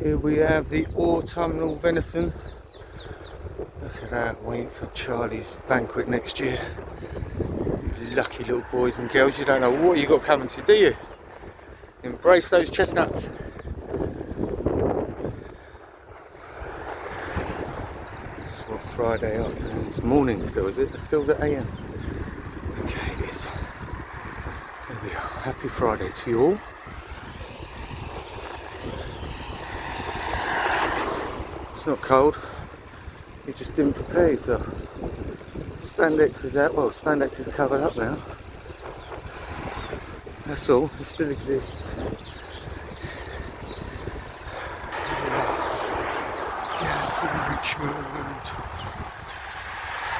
Here we have the autumnal venison. Look at that, waiting for Charlie's banquet next year. You lucky little boys and girls, you don't know what you got coming to, do you? Embrace those chestnuts. It's what, Friday afternoon, it's morning still, is it? It's still the AM. Okay, it is. There we are. Happy Friday to you all. It's not cold, you just didn't prepare yourself. Spandex is out, well, spandex is covered up now. That's all, it still exists. Going for Richmond.